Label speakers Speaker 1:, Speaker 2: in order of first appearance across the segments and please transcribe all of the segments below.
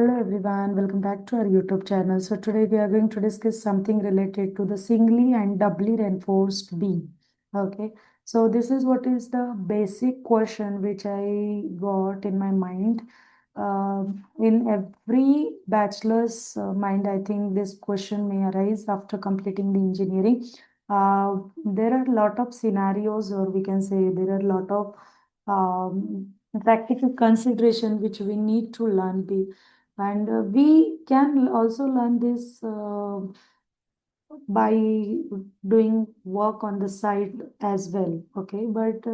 Speaker 1: Hello everyone, welcome back to our YouTube channel. So today we are going to discuss something related to the singly and doubly reinforced beam. Okay, so this is what is the basic question which I got in my mind. In every bachelor's mind, I think this question may arise after completing the engineering. There are a lot of scenarios, or we can say there are a lot of practical consideration which we need to learn. And we can also learn this by doing work on the site as well. Okay, but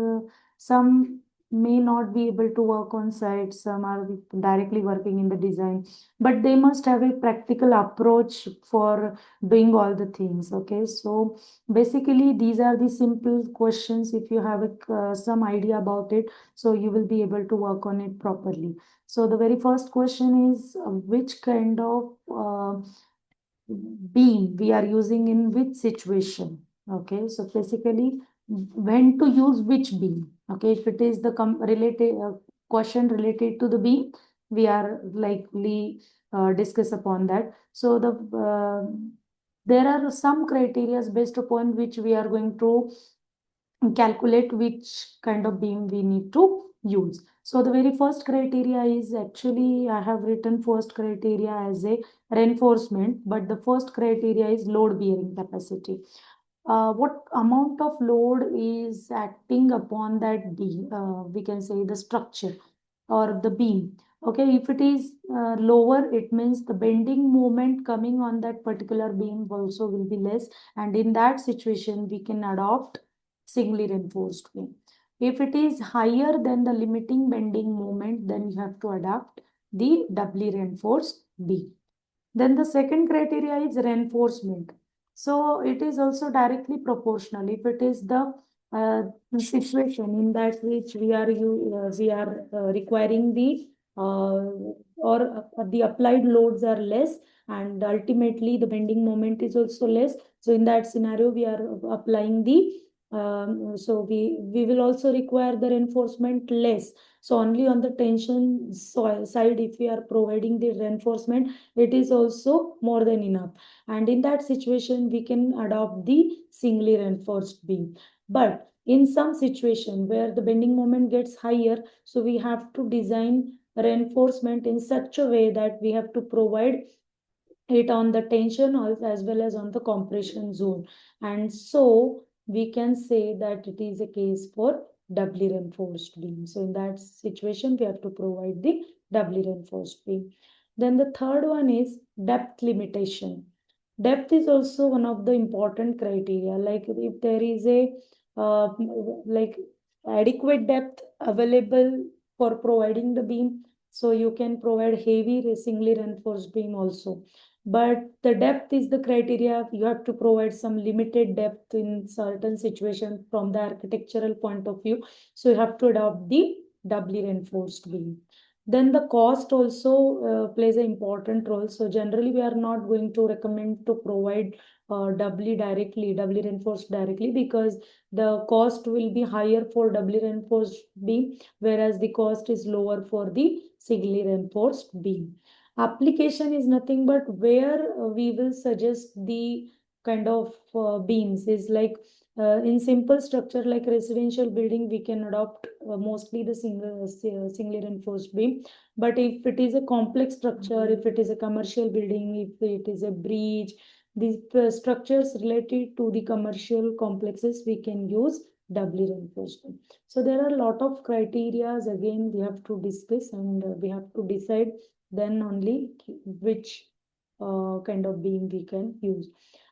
Speaker 1: some may not be able to work on site, some are directly working in the design, but they must have a practical approach for doing all the things. Okay, so basically these are the simple questions. If you have some idea about it, so you will be able to work on it properly. So the very first question is which kind of beam we are using in which situation. Okay, so basically when to use which beam. Okay, if it is the related question related to the beam, we are likely discuss upon that. So there are some criteria based upon which we are going to calculate which kind of beam we need to use. So the very first criteria is, actually I have written first criteria as a reinforcement, but the first criteria is load bearing capacity. What amount of load is acting upon that beam, we can say the structure or the beam. Okay, if it is lower, it means the bending moment coming on that particular beam also will be less, and in that situation we can adopt singly reinforced beam. If it is higher than the limiting bending moment, then you have to adapt the doubly reinforced beam. Then the second criteria is reinforcement. So it is also directly proportional. If it is the situation in that which we are requiring the the applied loads are less, and ultimately the bending moment is also less. So in that scenario, we are applying the so we will also require the reinforcement less. So only on the tension side, if we are providing the reinforcement, it is also more than enough. And in that situation, we can adopt the singly reinforced beam. But in some situation where the bending moment gets higher, so we have to design reinforcement in such a way that we have to provide it on the tension as well as on the compression zone. And so we can say that it is a case for doubly reinforced beam. So in that situation, we have to provide the doubly reinforced beam. Then the third one is depth limitation. Depth is also one of the important criteria. Like if there is a like adequate depth available for providing the beam, so you can provide heavy singly reinforced beam also. But the depth is the criteria. You have to provide some limited depth in certain situations from the architectural point of view. So you have to adopt the doubly reinforced beam. Then the cost also plays an important role. So generally we are not going to recommend to provide doubly reinforced directly, because the cost will be higher for doubly reinforced beam, whereas the cost is lower for the singly reinforced beam. Application is nothing but where we will suggest the kind of beams is like in simple structure like residential building, we can adopt mostly the singly reinforced beam. But if it is a complex structure, if it is a commercial building, if it is a bridge, these structures related to the commercial complexes, we can use doubly reinforced beam. So there are a lot of criteria. Again, we have to discuss, and we have to decide then only which kind of beam we can use.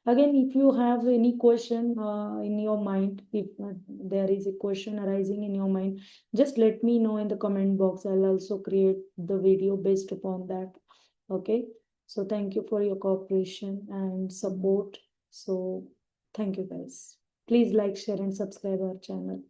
Speaker 1: Again, if you have any question in your mind, if there is a question arising in your mind, just let me know in the comment box. I'll also create the video based upon that. Okay, so thank you for your cooperation and support. So thank you guys. Please like, share and subscribe our channel.